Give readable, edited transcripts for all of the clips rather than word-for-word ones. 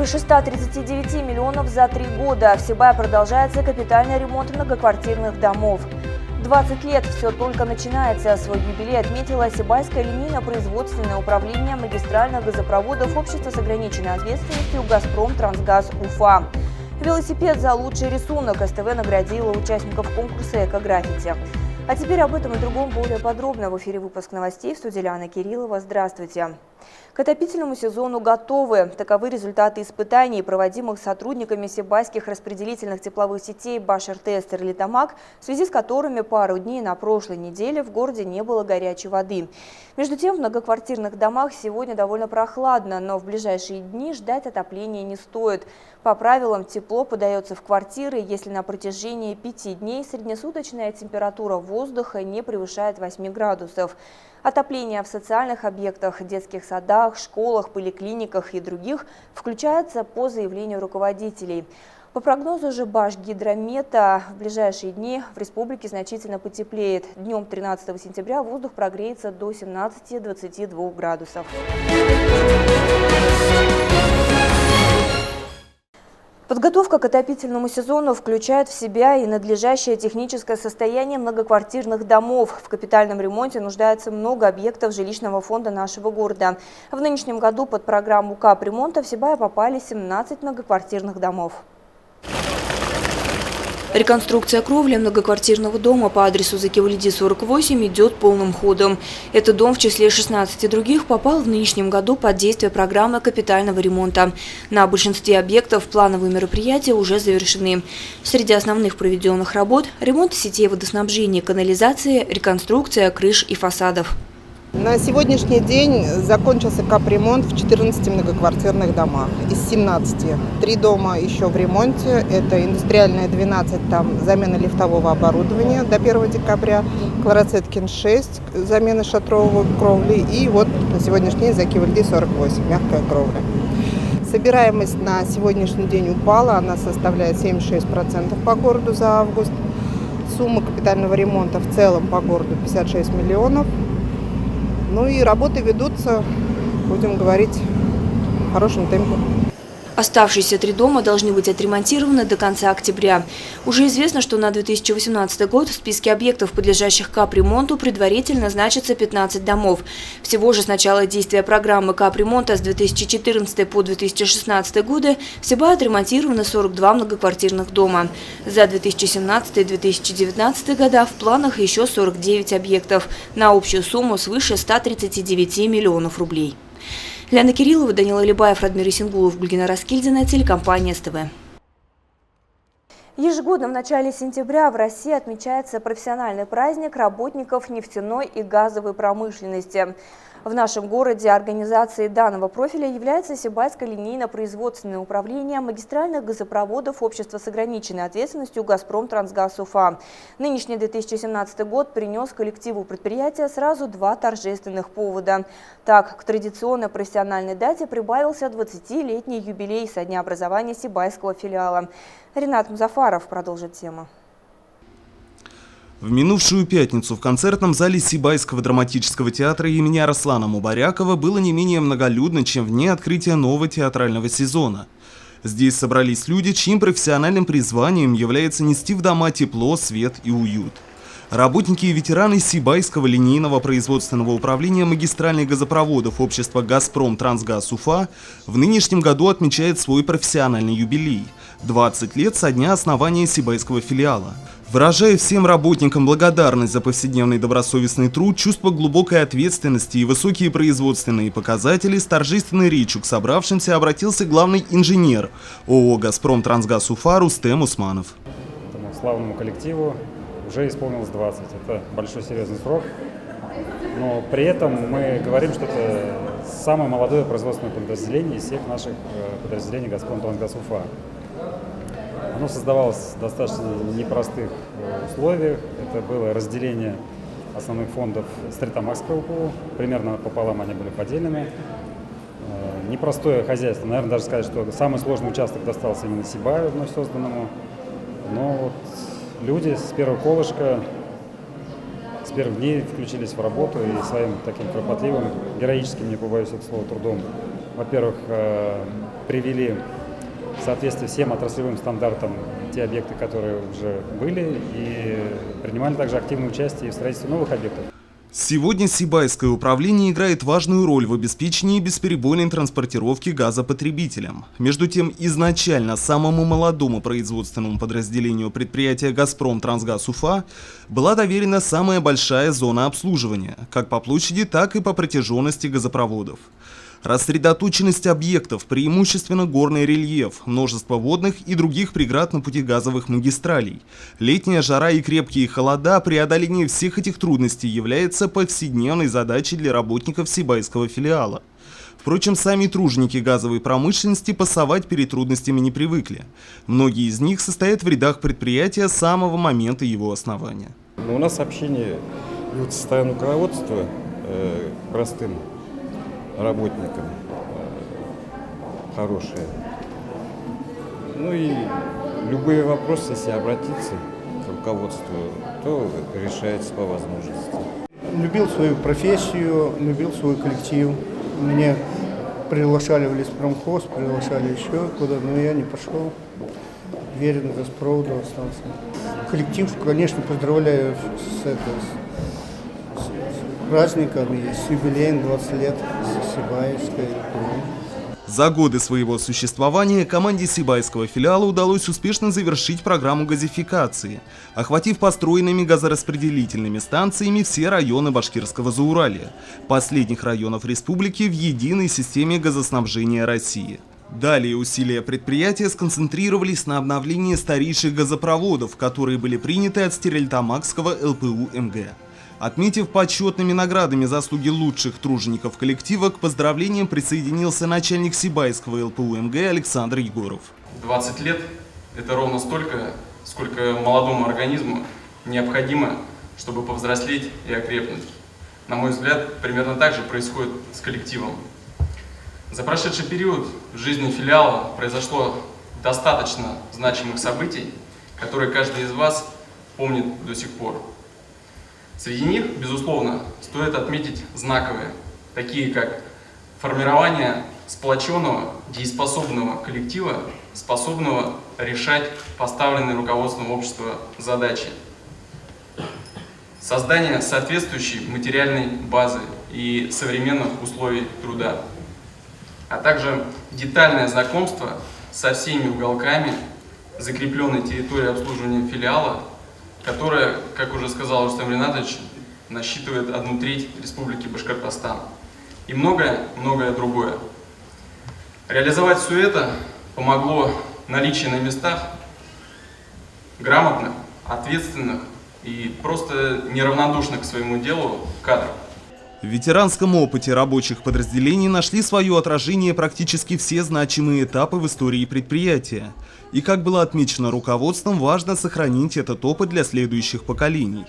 Свыше 139 миллионов за 3 года. В Сибае продолжается капитальный ремонт многоквартирных домов. 20 лет все только начинается. Свой юбилей отметила Сибайское линейно-производственное управление магистральных газопроводов общества с ограниченной ответственностью «Газпром Трансгаз Уфа». Велосипед за лучший рисунок СТВ наградила участников конкурса «Эко-граффити». А теперь об этом и другом более подробно. В эфире выпуск новостей. В студии Лиана Кириллова. Здравствуйте. К отопительному сезону готовы. Таковы результаты испытаний, проводимых сотрудниками сибайских распределительных тепловых сетей «Баш-РТС» и «Стерлитамак», в связи с которыми пару дней на прошлой неделе в городе не было горячей воды. Между тем, в многоквартирных домах сегодня довольно прохладно, но в ближайшие дни ждать отопления не стоит. По правилам, тепло подается в квартиры, если на протяжении 5 дней среднесуточная температура воздуха не превышает 8 градусов. Отопление в социальных объектах, детских садах, школах, поликлиниках и других включается по заявлению руководителей. По прогнозу же Башгидромета, в ближайшие дни в республике значительно потеплеет. Днем 13 сентября воздух прогреется до 17-22 градусов. Подготовка к отопительному сезону включает в себя и надлежащее техническое состояние многоквартирных домов. В капитальном ремонте нуждается много объектов жилищного фонда нашего города. В нынешнем году под программу капремонта в Сибае попали 17 многоквартирных домов. Реконструкция кровли многоквартирного дома по адресу Закивалиди, 48 идет полным ходом. Этот дом в числе 16 других попал в нынешнем году под действие программы капитального ремонта. На большинстве объектов плановые мероприятия уже завершены. Среди основных проведенных работ – ремонт сетей водоснабжения, канализации, реконструкция крыш и фасадов. На сегодняшний день закончился капремонт в 14 многоквартирных домах. Из 17 3 дома еще в ремонте. Это индустриальная 12, там замена лифтового оборудования до 1 декабря. Клароцеткин 6, замена шатровой кровли. И вот на сегодняшний день Закивалиди 48, мягкая кровля. Собираемость на сегодняшний день упала, она составляет 76% по городу за август. Сумма капитального ремонта в целом по городу 56 миллионов. Ну и работы ведутся, будем говорить, в хорошем темпе. Оставшиеся 3 дома должны быть отремонтированы до конца октября. Уже известно, что на 2018 год в списке объектов, подлежащих капремонту, предварительно значится 15 домов. Всего же с начала действия программы капремонта с 2014 по 2016 годы в Сибае отремонтировано 42 многоквартирных дома. За 2017-2019 года в планах еще 49 объектов на общую сумму свыше 139 миллионов рублей. Лиана Кириллова, Данила Либаев, Радмир Исенгулов, Гульгина Раскильдина, телекомпания СТВ. Ежегодно в начале сентября в России отмечается профессиональный праздник работников нефтяной и газовой промышленности. В нашем городе организацией данного профиля является Сибайское линейно-производственное управление магистральных газопроводов общества с ограниченной ответственностью «Газпром Трансгаз Уфа». Нынешний 2017 год принес коллективу предприятия сразу 2 торжественных повода. Так, к традиционной профессиональной дате прибавился 20-летний юбилей со дня образования Сибайского филиала. Ринат Музафаров продолжит тему. В минувшую пятницу в концертном зале Сибайского драматического театра имени Арслана Мубарякова было не менее многолюдно, чем в дни открытия нового театрального сезона. Здесь собрались люди, чьим профессиональным призванием является нести в дома тепло, свет и уют. Работники и ветераны Сибайского линейного производственного управления магистральных газопроводов общества «Газпром Трансгаз Уфа» в нынешнем году отмечает свой профессиональный юбилей – 20 лет со дня основания Сибайского филиала. Выражая всем работникам благодарность за повседневный добросовестный труд, чувство глубокой ответственности и высокие производственные показатели, с торжественной речью к собравшимся обратился главный инженер ООО «Газпром Трансгаз Уфа» Рустем Усманов. Этому славному коллективу уже исполнилось 20. Это большой серьезный срок. Но при этом мы говорим, что это самое молодое производственное подразделение из всех наших подразделений «Газпром Трансгаз Уфа». Оно создавалось в достаточно непростых условиях. Это было разделение основных фондов Стерлитамакского УПУ. Примерно пополам они были поделены. Непростое хозяйство. Наверное, даже сказать, что самый сложный участок достался именно Сибаю, вновь созданному. Но вот люди с первого колышка, с первых дней включились в работу и своим таким кропотливым, героическим, не побоюсь этого слова, трудом во-первых, привели в соответствии всем отраслевым стандартам те объекты, которые уже были, и принимали также активное участие в строительстве новых объектов. Сегодня Сибайское управление играет важную роль в обеспечении бесперебойной транспортировки газа потребителям. Между тем, изначально самому молодому производственному подразделению предприятия «Газпром Трансгаз Уфа» была доверена самая большая зона обслуживания, как по площади, так и по протяженности газопроводов. Рассредоточенность объектов, преимущественно горный рельеф, множество водных и других преград на пути газовых магистралей. Летняя жара и крепкие холода, преодоление всех этих трудностей является повседневной задачей для работников Сибайского филиала. Впрочем, сами труженики газовой промышленности пасовать перед трудностями не привыкли. Многие из них состоят в рядах предприятия с самого момента его основания. У нас общение и состояние руководства к простым работникам хорошие. Ну и любые вопросы, если обратиться к руководству, то решается по возможности. Любил свою профессию, любил свой коллектив. Меня приглашали в леспромхоз, приглашали еще куда, но я не пошел. Верен Газпроводу остался. Коллектив, конечно, поздравляю с праздником и с юбилеем 20 лет Сибайской. За годы своего существования команде Сибайского филиала удалось успешно завершить программу газификации, охватив построенными газораспределительными станциями все районы Башкирского Зауралья, последних районов республики в единой системе газоснабжения России. Далее усилия предприятия сконцентрировались на обновлении старейших газопроводов, которые были приняты от Стерлитамакского ЛПУ МГ. Отметив почетными наградами заслуги лучших тружеников коллектива, к поздравлениям присоединился начальник Сибайского ЛПУ МГ Александр Егоров. 20 лет – это ровно столько, сколько молодому организму необходимо, чтобы повзрослеть и окрепнуть. На мой взгляд, примерно так же происходит с коллективом. За прошедший период в жизни филиала произошло достаточно значимых событий, которые каждый из вас помнит до сих пор. Среди них, безусловно, стоит отметить знаковые, такие как формирование сплоченного, дееспособного коллектива, способного решать поставленные руководством общества задачи, создание соответствующей материальной базы и современных условий труда, а также детальное знакомство со всеми уголками закрепленной территории обслуживания филиала, которая, как уже сказал Рустам Ринатович, насчитывает 1/3 Республики Башкортостан. И многое другое. Реализовать все это помогло наличие на местах грамотных, ответственных и просто неравнодушных к своему делу кадров. В ветеранском опыте рабочих подразделений нашли свое отражение практически все значимые этапы в истории предприятия. И, как было отмечено руководством, важно сохранить этот опыт для следующих поколений.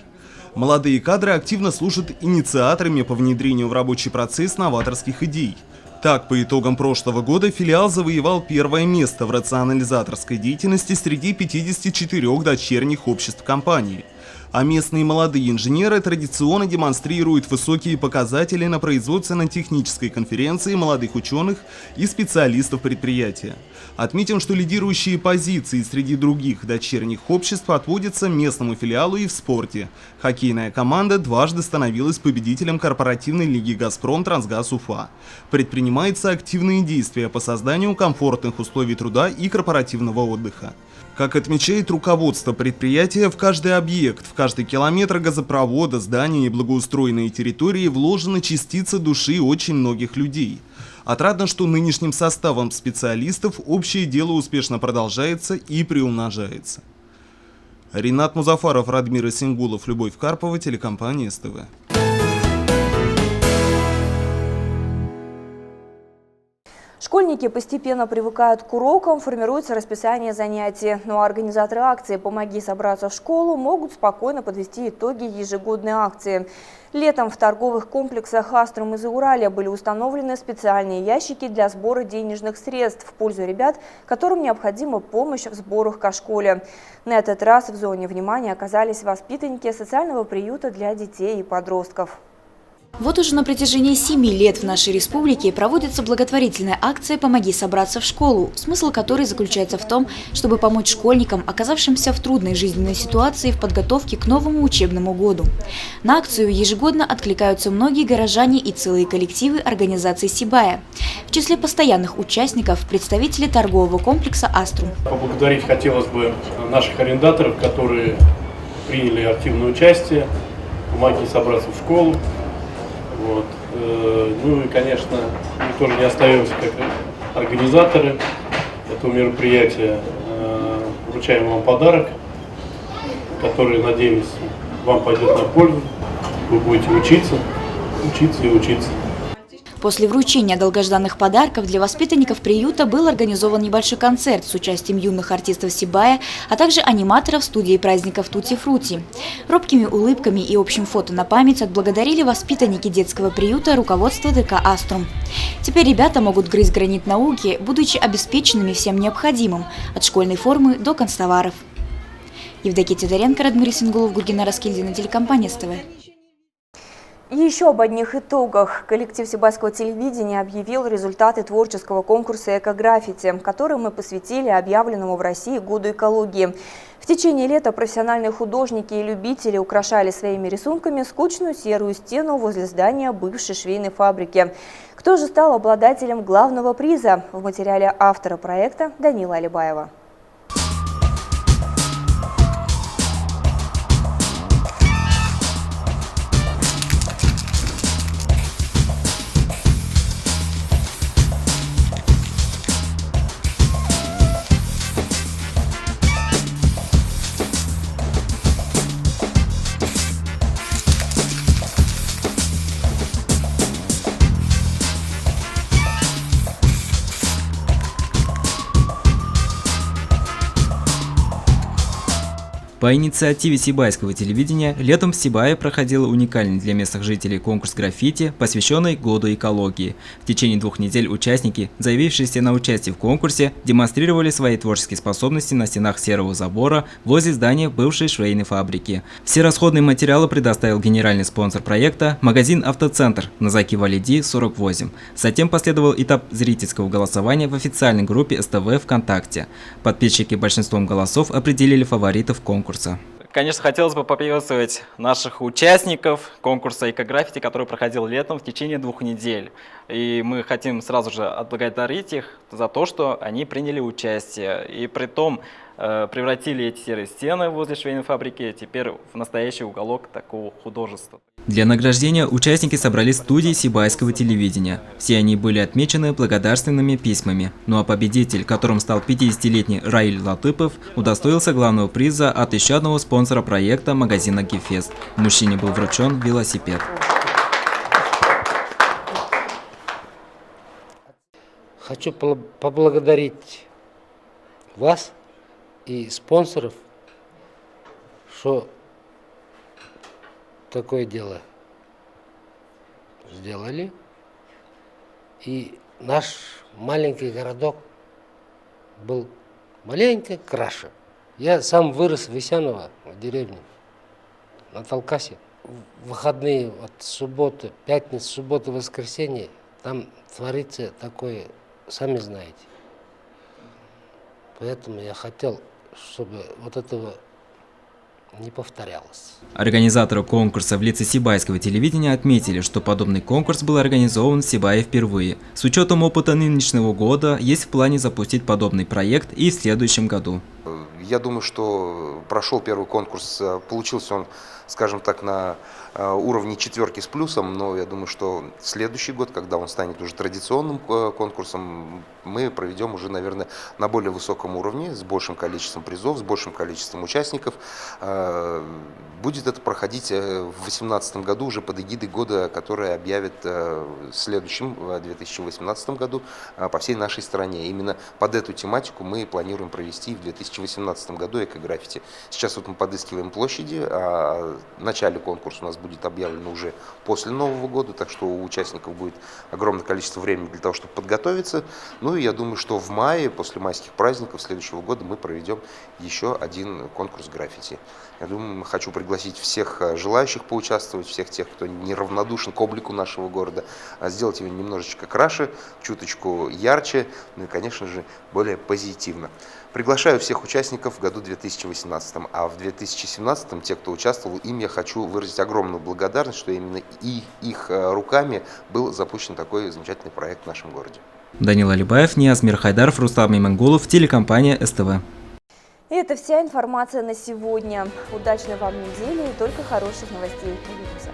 Молодые кадры активно служат инициаторами по внедрению в рабочий процесс новаторских идей. Так, по итогам прошлого года филиал завоевал первое место в рационализаторской деятельности среди 54 дочерних обществ компании. А местные молодые инженеры традиционно демонстрируют высокие показатели на производственно-технической конференции молодых ученых и специалистов предприятия. Отметим, что лидирующие позиции среди других дочерних обществ отводятся местному филиалу и в спорте. Хоккейная команда дважды становилась победителем корпоративной лиги «Газпром Трансгаз Уфа». Предпринимаются активные действия по созданию комфортных условий труда и корпоративного отдыха. Как отмечает руководство предприятия, в каждый объект, в каждый километр газопровода, здания и благоустроенные территории вложена частица души очень многих людей. Отрадно, что нынешним составом специалистов общее дело успешно продолжается и приумножается. Ринат Музафаров, Радмир Исингулов, Любовь Карпова, телекомпания СТВ. Школьники постепенно привыкают к урокам, формируется расписание занятий. Ну а организаторы акции «Помоги собраться в школу» могут спокойно подвести итоги ежегодной акции. Летом в торговых комплексах «Аструм» и «Зауралья» были установлены специальные ящики для сбора денежных средств в пользу ребят, которым необходима помощь в сборах ко школе. На этот раз в зоне внимания оказались воспитанники социального приюта для детей и подростков. Вот уже на протяжении 7 лет в нашей республике проводится благотворительная акция «Помоги собраться в школу», смысл которой заключается в том, чтобы помочь школьникам, оказавшимся в трудной жизненной ситуации в подготовке к новому учебному году. На акцию ежегодно откликаются многие горожане и целые коллективы организации Сибая. В числе постоянных участников представители торгового комплекса «Аструм». Поблагодарить хотелось бы наших арендаторов, которые приняли активное участие, «Помоги собраться в школу». Вот. Ну и, конечно, мы тоже не остаемся как организаторы этого мероприятия. Вручаем вам подарок, который, надеемся, вам пойдет на пользу. Вы будете учиться и учиться. После вручения долгожданных подарков для воспитанников приюта был организован небольшой концерт с участием юных артистов Сибая, а также аниматоров студии праздников Тути-Фрути. Робкими улыбками и общим фото на память отблагодарили воспитанники детского приюта руководство ДК «Аструм». Теперь ребята могут грызть гранит науки, будучи обеспеченными всем необходимым, от школьной формы до канцтоваров. Евдокия Тидоренко, Радмир Сингулов, Гургена Раскильдина, телекомпания СТВ. И еще об одних итогах. Коллектив Сибайского телевидения объявил результаты творческого конкурса «Эко-граффити», который мы посвятили объявленному в России году экологии. В течение лета профессиональные художники и любители украшали своими рисунками скучную серую стену возле здания бывшей швейной фабрики. Кто же стал обладателем главного приза? В материале автора проекта Данила Алибаева. По инициативе Сибайского телевидения летом в Сибае проходил уникальный для местных жителей конкурс граффити, посвященный Году экологии. В течение 2 недель участники, заявившиеся на участие в конкурсе, демонстрировали свои творческие способности на стенах серого забора возле здания бывшей швейной фабрики. Все расходные материалы предоставил генеральный спонсор проекта – магазин «Автоцентр» на Заки Валиди, 48. Затем последовал этап зрительского голосования в официальной группе СТВ ВКонтакте. Подписчики большинством голосов определили фаворитов конкурса. Конечно, хотелось бы поприветствовать наших участников конкурса «Эко-граффити», который проходил летом в течение 2 недель. И мы хотим сразу же отблагодарить их за то, что они приняли участие. И при том превратили эти серые стены возле швейной фабрики теперь в настоящий уголок такого художества. Для награждения участники собрались в студии Сибайского телевидения. Все они были отмечены благодарственными письмами. Ну а победитель, которым стал 50-летний Раиль Латыпов, удостоился главного приза от еще одного спонсора проекта – магазина «Гефест». Мужчине был вручен велосипед. Хочу поблагодарить вас и спонсоров, что такое дело сделали. И наш маленький городок был маленько краше. Я сам вырос в Весяново, в деревне, на Талкасе. В выходные, вот субботы, пятница, суббота, воскресенье, там творится такое, сами знаете. Поэтому я хотел, чтобы вот этого не повторялось. Организаторы конкурса в лице Сибайского телевидения отметили, что подобный конкурс был организован в Сибае впервые. С учетом опыта нынешнего года есть в плане запустить подобный проект и в следующем году. Я думаю, что прошел первый конкурс, получился он, скажем так, на уровне 4 с плюсом, но я думаю, что следующий год, когда он станет уже традиционным конкурсом, мы проведем уже, наверное, на более высоком уровне, с большим количеством призов, с большим количеством участников. Будет это проходить в 2018 году уже под эгидой года, который объявят в следующем, в 2018 году, по всей нашей стране. Именно под эту тематику мы планируем провести в 2018 2018 году эко-граффити. Сейчас вот мы подыскиваем площади, а в начале конкурса у нас будет объявлено уже после Нового года, так что у участников будет огромное количество времени для того, чтобы подготовиться. Ну и я думаю, что в мае, после майских праздников следующего года, мы проведем еще один конкурс граффити. Я думаю, хочу пригласить всех желающих поучаствовать, всех тех, кто неравнодушен к облику нашего города, сделать его немножечко краше, чуточку ярче, ну и, конечно же, более позитивно. Приглашаю всех участников в году 2018, а в 2017 те, кто участвовал, им я хочу выразить огромную благодарность, что именно их руками был запущен такой замечательный проект в нашем городе. Данил Алибаев, Нияз Мирхайдаров, Рустам Имангулов, телекомпания СТВ. И это вся информация на сегодня. Удачной вам недели и только хороших новостей. Увидимся.